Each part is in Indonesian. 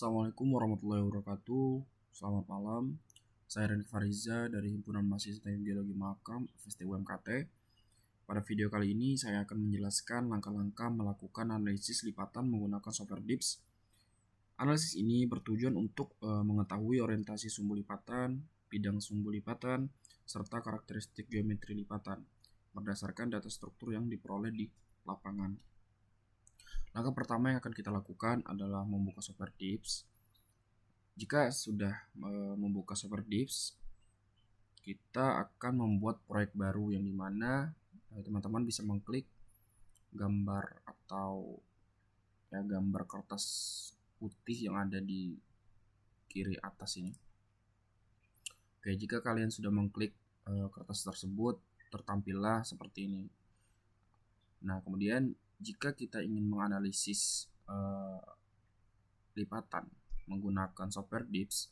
Assalamualaikum warahmatullahi wabarakatuh. Selamat malam. Saya Reni Fariza dari Himpunan Mahasiswa Teknik Geologi Mahakam FST UMKT. Pada video kali ini saya akan menjelaskan langkah-langkah melakukan analisis lipatan menggunakan software DIPS. Analisis ini bertujuan untuk mengetahui orientasi sumbu lipatan, bidang sumbu lipatan, serta karakteristik geometri lipatan berdasarkan data struktur yang diperoleh di lapangan. Langkah pertama yang akan kita lakukan adalah membuka software DIPS. Jika sudah membuka software DIPS, kita akan membuat proyek baru yang dimana teman-teman bisa mengklik gambar atau gambar kertas putih yang ada di kiri atas ini. Oke, jika kalian sudah mengklik kertas tersebut, tertampillah seperti ini. Nah, kemudian jika kita ingin menganalisis lipatan menggunakan software DIPS,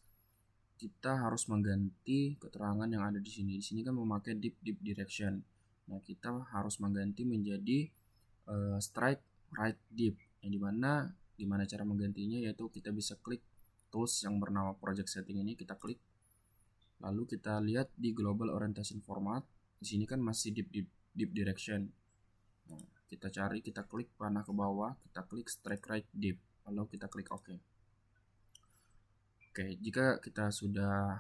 kita harus mengganti keterangan yang ada di sini. Di sini kan memakai deep direction. Nah, kita harus mengganti menjadi strike right deep. Yang dimana cara menggantinya yaitu kita bisa klik tools yang bernama project setting ini, kita klik. Lalu kita lihat di global orientation format. Di sini kan masih deep direction. Nah, kita klik panah ke bawah, kita klik strike right deep, lalu kita klik OK. Oke, jika kita sudah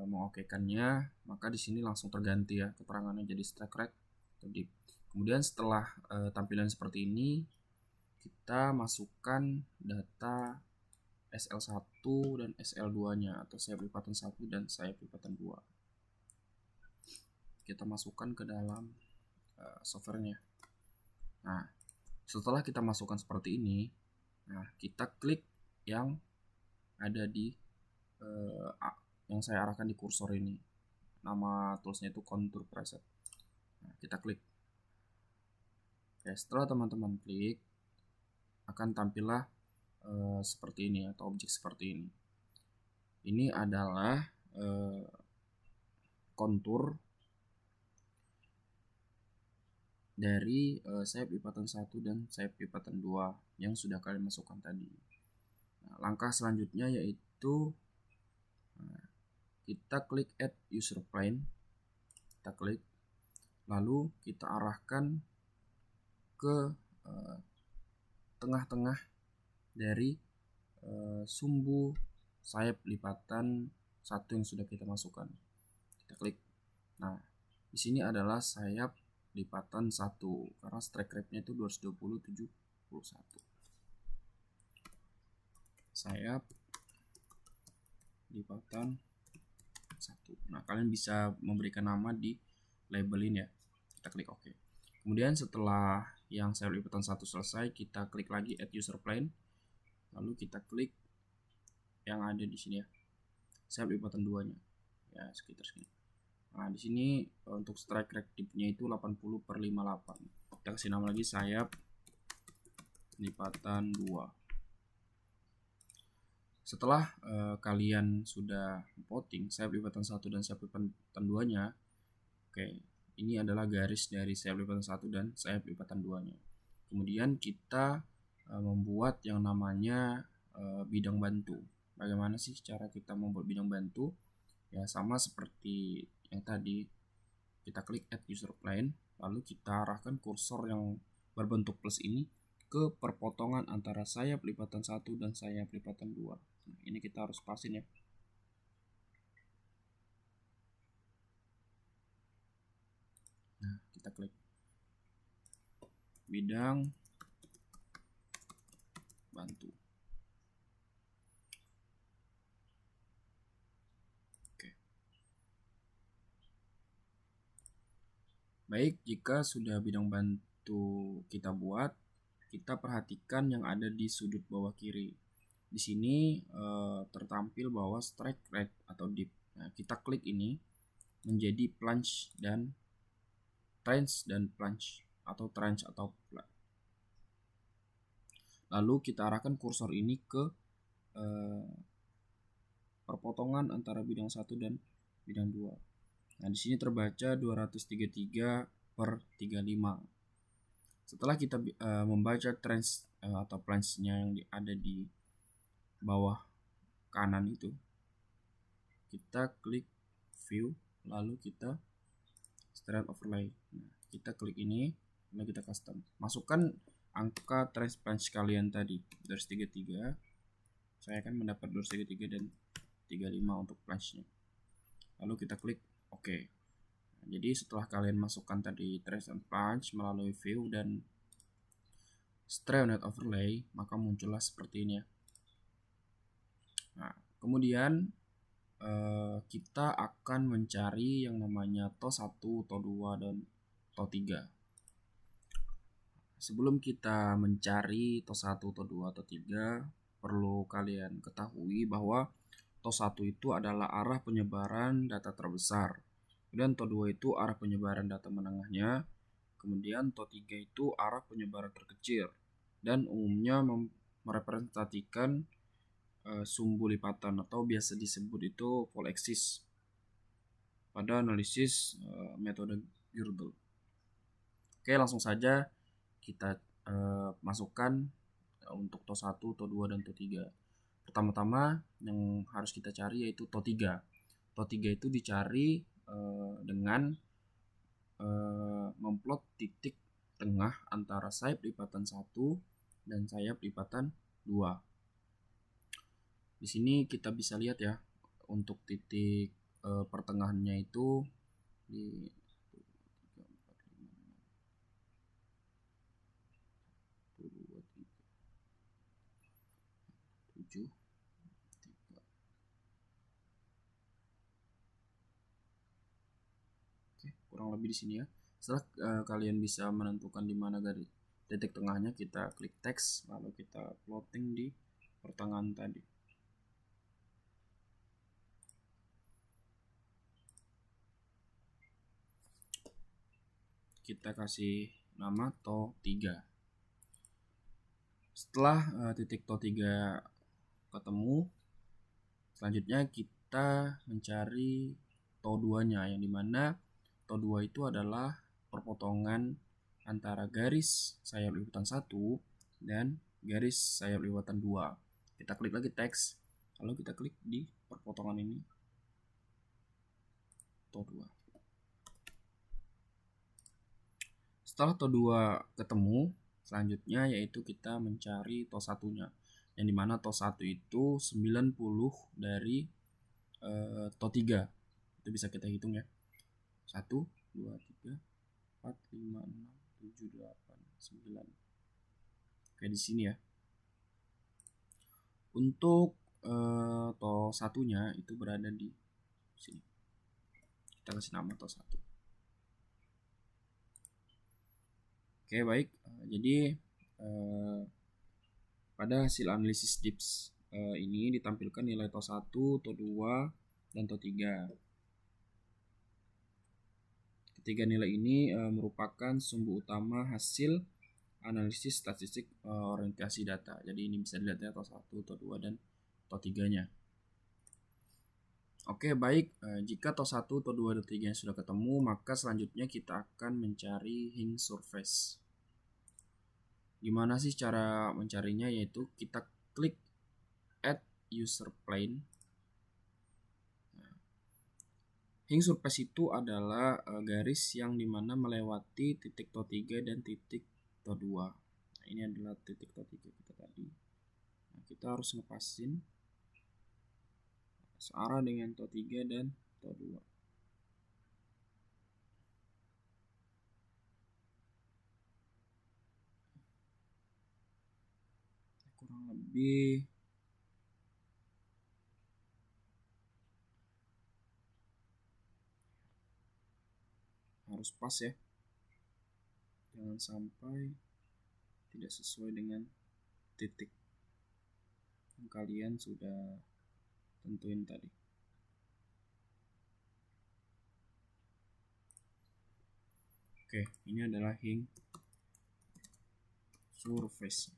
mengokekannya, maka di sini langsung terganti ya keterangannya jadi strike right atau deep. Kemudian setelah tampilan seperti ini, kita masukkan data SL1 dan SL2-nya atau sayap lipatan 1 dan sayap lipatan 2. Kita masukkan ke dalam softwarenya. Nah, setelah kita masukkan seperti ini, nah kita klik yang ada di yang saya arahkan di kursor ini. Nama toolsnya itu contour preset. Nah, kita klik. Oke, setelah teman-teman klik, akan tampillah seperti ini atau objek seperti ini. Ini adalah kontur dari sayap lipatan 1 dan sayap lipatan 2 yang sudah kalian masukkan tadi. Nah, langkah selanjutnya yaitu kita klik add user plane, kita klik, lalu kita arahkan ke tengah-tengah dari sumbu sayap lipatan 1 yang sudah kita masukkan. Kita klik. Nah, di sini adalah sayap lipatan 1 karena strike rate-nya itu 220/71. Sayap lipatan 1. Nah, kalian bisa memberikan nama di labelin ya. Kita klik OK. Kemudian setelah yang sayap lipatan 1 selesai, kita klik lagi add user plane. Lalu kita klik yang ada di sini ya. Sayap lipatan 2-nya. Ya, sekitar sini. Nah, di sini untuk strike rate deep-nya itu 80/58. Kita kasih nama lagi sayap lipatan 2. Setelah kalian sudah plotting sayap lipatan 1 dan sayap lipatan 2-nya, oke, ini adalah garis dari sayap lipatan 1 dan sayap lipatan 2-nya. Kemudian kita membuat yang namanya bidang bantu. Bagaimana sih cara kita membuat bidang bantu? Ya, sama seperti yang tadi, kita klik add user plane, lalu kita arahkan kursor yang berbentuk plus ini ke perpotongan antara sayap lipatan 1 dan sayap lipatan 2. Nah, ini kita harus pasin ya. Nah, kita klik bidang bantu. Oke. Baik, jika sudah bidang bantu kita buat, kita perhatikan yang ada di sudut bawah kiri. Di sini tertampil bahwa strike right atau deep. Nah, kita klik ini menjadi plunge dan trench dan plunge atau trench atau plunge. Lalu kita arahkan kursor ini ke perpotongan antara bidang 1 dan bidang 2. Nah, di sini terbaca 233/35. Setelah kita membaca trench atau plunge-nya yang ada di bawah kanan itu, kita klik view, lalu kita straight overlay. Nah, kita klik ini, lalu kita custom. Masukkan angka trace punch kalian tadi, 233. Saya akan mendapat 233 dan 35 untuk punch-nya. Lalu kita klik OK. Nah, jadi setelah kalian masukkan tadi trace and punch melalui view dan straight overlay, maka muncullah seperti ini ya. Nah, kemudian kita akan mencari yang namanya TOS1, TOS2, dan TOS3. Sebelum kita mencari TOS1, TOS2, TOS3, perlu kalian ketahui bahwa TOS1 itu adalah arah penyebaran data terbesar, kemudian TOS2 itu arah penyebaran data menengahnya, kemudian TOS3 itu arah penyebaran terkecil, dan umumnya merepresentasikan sumbu lipatan atau biasa disebut itu full axis pada analisis metode Gödel. Oke, langsung saja kita masukkan untuk TOS1, TOS2, dan TOS3. Pertama-tama yang harus kita cari yaitu TOS3. TOS3 itu dicari dengan memplot titik tengah antara sayap lipatan 1 dan sayap lipatan 2. Di sini kita bisa lihat ya, untuk titik pertengahannya itu di 7, 3. Oke, kurang lebih di sini ya. Setelah kalian bisa menentukan di mana garis titik tengahnya, kita klik teks, lalu kita plotting di pertengahan tadi. Kita kasih nama TOS3. Setelah titik TOS3 ketemu, selanjutnya kita mencari TOS2-nya, yang dimana TOS2 itu adalah perpotongan antara garis sayap lipatan 1 dan garis sayap lipatan 2. Kita klik lagi teks, lalu kita klik di perpotongan ini, TOS2. Setelah TOS2 ketemu, selanjutnya yaitu kita mencari TOS1-nya, yang dimana TOS1 itu 90 dari TOS3. Itu bisa kita hitung ya, 1, 2, 3, 4, 5, 6, 7, 8, 9. Kayak di sini ya. Untuk TOS1-nya itu berada di sini. Kita kasih nama TOS1. Oke, baik. Jadi pada hasil analisis DIPS ini ditampilkan nilai TOS1, TOS2, dan TOS3. Ketiga nilai ini merupakan sumber utama hasil analisis statistik orientasi data. Jadi ini bisa dilihat ya, TOS1, TOS2, dan TOS3-nya. Oke, baik. Jika TOS1, TOS2, dan TOS3 sudah ketemu, maka selanjutnya kita akan mencari Higgs surface. Gimana sih cara mencarinya? Yaitu kita klik add user plane. Higgs surface itu adalah garis yang dimana melewati titik TOS3 dan titik TOS2. Nah, ini adalah titik TOS3 kita tadi. Nah, kita harus ngepasin searah dengan TOS3 dan TOS2. Kurang lebih harus pas ya, jangan sampai tidak sesuai dengan titik yang kalian sudah tentuin tadi. Oke, ini adalah Higgs surface.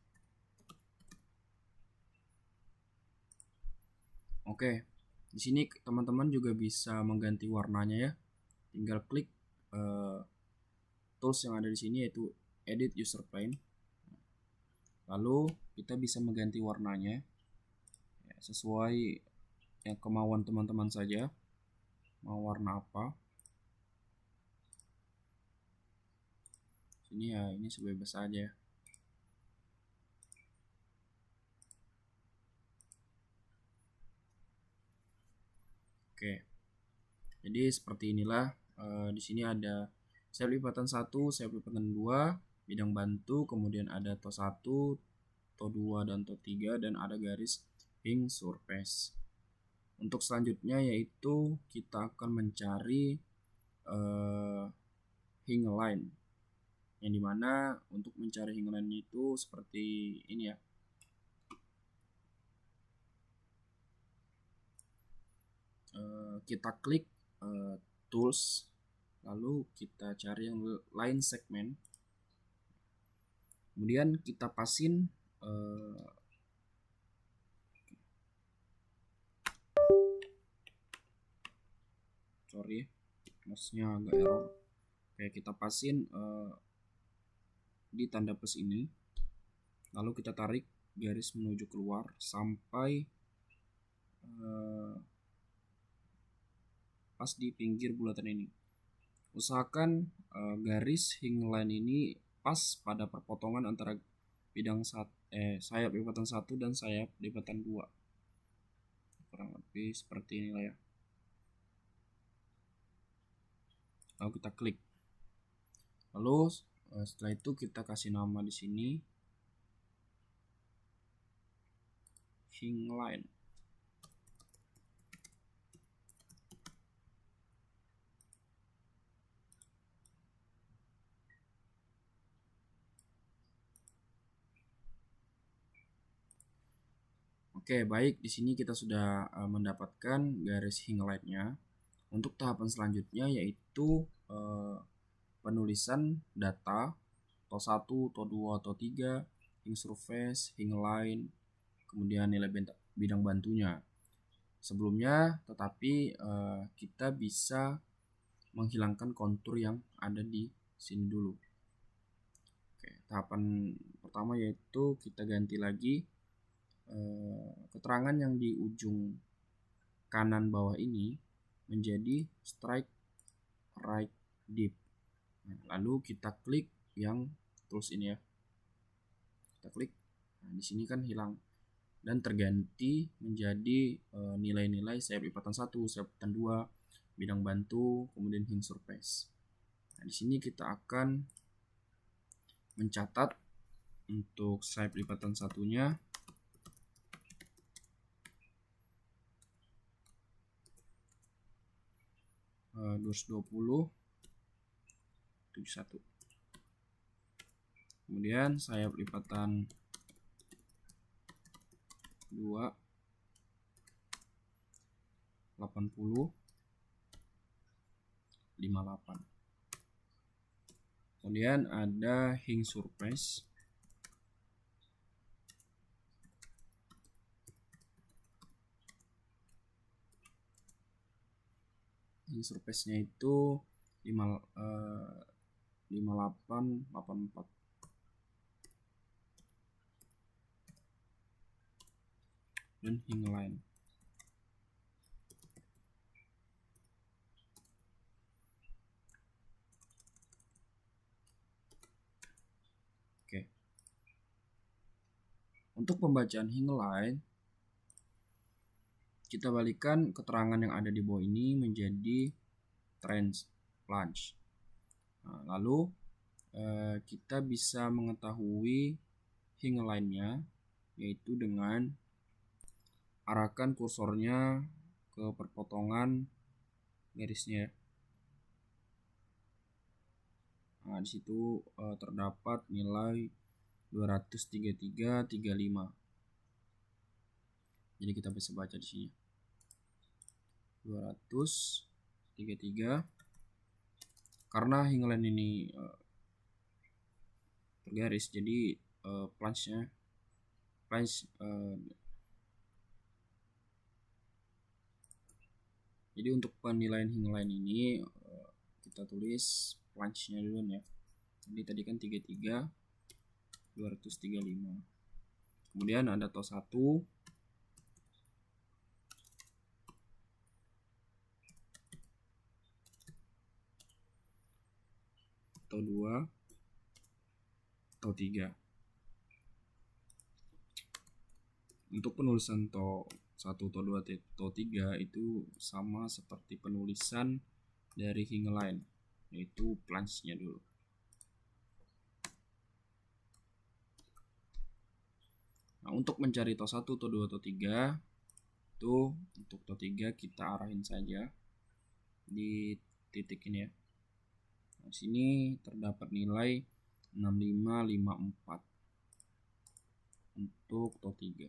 Oke, di sini teman-teman juga bisa mengganti warnanya ya. Tinggal klik tools yang ada di sini, yaitu edit user plane. Lalu kita bisa mengganti warnanya. sesuai yang kemauan teman-teman saja, mau warna apa. Sini ya, ini sebebas saja. Oke, jadi seperti inilah. Di sini ada sayap lipatan 1, sayap lipatan 2, bidang bantu, kemudian ada to 1, to 2 dan to 3, dan ada garis hing surface. Untuk selanjutnya yaitu kita akan mencari hing line, yang dimana untuk mencari hing line itu seperti ini ya. Kita klik tools, lalu kita cari yang line segment, kemudian kita pasin sorry, mouse-nya agak error. Oke, kita pasin di tanda plus ini, lalu kita tarik garis menuju keluar sampai pas di pinggir bulatan ini. Usahakan garis hing line ini pas pada perpotongan antara bidang sayap lipatan 1 dan sayap lipatan 2. Kurang lebih seperti inilah ya. Lalu kita klik. Lalu setelah itu kita kasih nama di sini hing line. Oke, baik, di sini kita sudah mendapatkan garis hing line-nya. Untuk tahapan selanjutnya yaitu penulisan data to 1, to 2, to 3, hing surface, hing line, kemudian nilai bidang bantunya. Sebelumnya tetapi kita bisa menghilangkan kontur yang ada di sini dulu. Oke, tahapan pertama yaitu kita ganti lagi keterangan yang di ujung kanan bawah ini menjadi strike right deep. Lalu kita klik yang tools ini ya. Kita klik. Nah, di sini kan hilang dan terganti menjadi nilai-nilai sayap lipatan 1, sayap lipatan 2, bidang bantu, kemudian hing surface. Nah, di sini kita akan mencatat untuk sayap lipatan satunya 220 71. Kemudian sayap lipatan 2 80 58. Kemudian ada hing surface nya itu 5884 dan hing line. Oke. Untuk pembacaan hing line, kita balikkan keterangan yang ada di bawah ini menjadi trend plunge. Nah, lalu kita bisa mengetahui hing line-nya yaitu dengan arahkan kursornya ke perpotongan garisnya. Nah, di situ terdapat nilai 233.35. Jadi kita bisa baca di sini 233. Karena hing line ini tergaris, jadi plunge jadi untuk penilaian hing line ini kita tulis plunge-nya dulu ya. Jadi tadi kan 33 235. Kemudian ada to 1 TO 2, TO 3. Untuk penulisan TO 1, TO 2, TO 3 itu sama seperti penulisan dari Hinge Line, yaitu plunge-nya dulu. Nah, untuk mencari TO 1, TO 2, TO 3 itu untuk TO 3 kita arahin saja di titik ini ya. Nah, sini terdapat nilai 6554 untuk TO 3.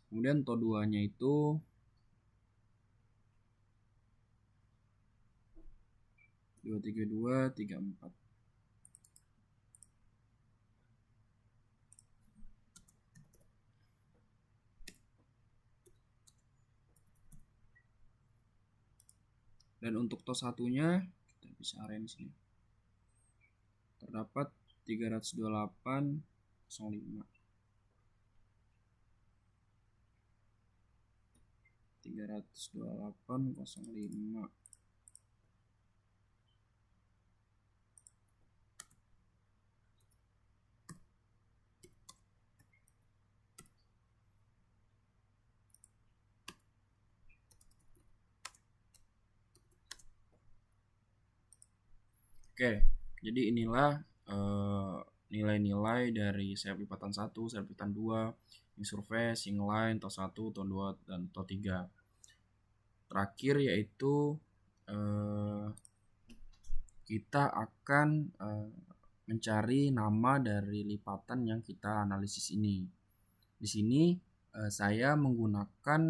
Kemudian TO 2-nya itu 23234. Dan untuk TO 1-nya kita bisa arahin sini. Terdapat 32805. 32805. Oke, jadi inilah nilai-nilai dari sayap lipatan 1, sayap lipatan 2, Hinge surface, Hinge Line, TO 1, TO 2, dan TO 3. Terakhir yaitu kita akan mencari nama dari lipatan yang kita analisis ini. Di sini saya menggunakan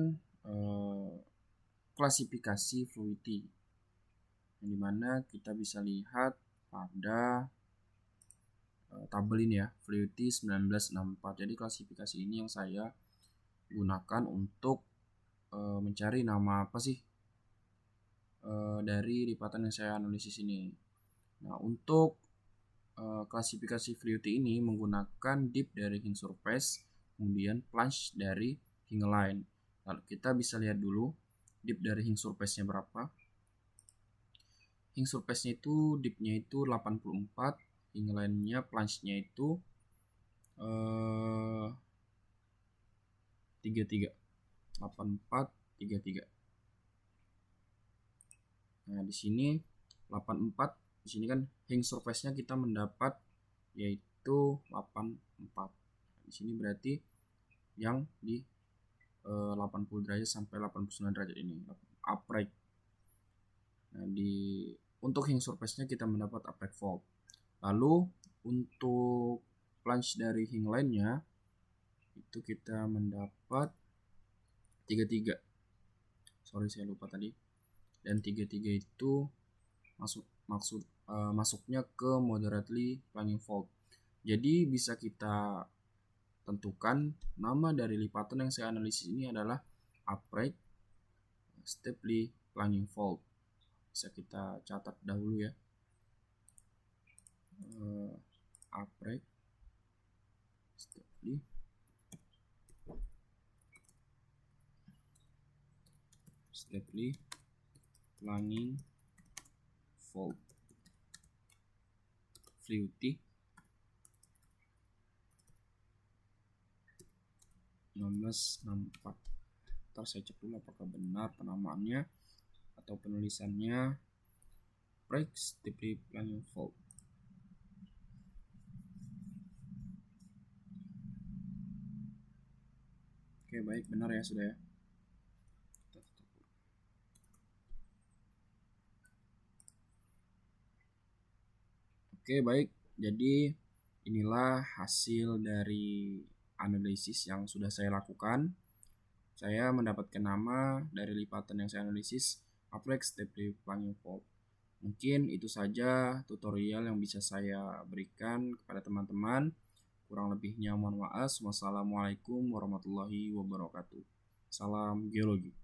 klasifikasi fluidity, yang dimana kita bisa lihat pada tabel ini ya, fluidity 1964. Jadi klasifikasi ini yang saya gunakan untuk mencari nama apa sih dari lipatan yang saya analisis ini. Nah, untuk klasifikasi fluidity ini menggunakan dip dari Hinge surface, kemudian plunge dari Hinge Line. Lalu kita bisa lihat dulu dip dari Hinge surface-nya berapa. Hinge surface-nya itu dipnya itu 84, Hinge Line-nya plunge-nya itu 33. 84 33. Nah, di sini 84, di sini kan Hinge surface-nya kita mendapat yaitu 84. Di sini berarti yang di 80 derajat sampai 89 derajat ini upright. Nah, untuk Hinge surface-nya kita mendapat upright fault. Lalu untuk plunge dari Hinge Line-nya itu kita mendapat 33. Sorry, saya lupa tadi. Dan 33 itu masuknya ke moderately plunging fault. Jadi bisa kita tentukan nama dari lipatan yang saya analisis ini adalah upright steeply plunging fault. Bisa kita catat dahulu ya. Upright steeply plunging fault, fluidity 1964. Ntar saya cek dulu apakah benar penamaannya atau penulisannya. Upright steeply plunging fault. Oke, baik, benar ya, sudah ya. Oke, baik. Jadi inilah hasil dari analisis yang sudah saya lakukan. Saya mendapatkan nama dari lipatan yang saya analisis, upright steeply plunging fault. Mungkin itu saja tutorial yang bisa saya berikan kepada teman-teman. Kurang lebihnya mohon maaf. Wassalamualaikum warahmatullahi wabarakatuh. Salam geologi.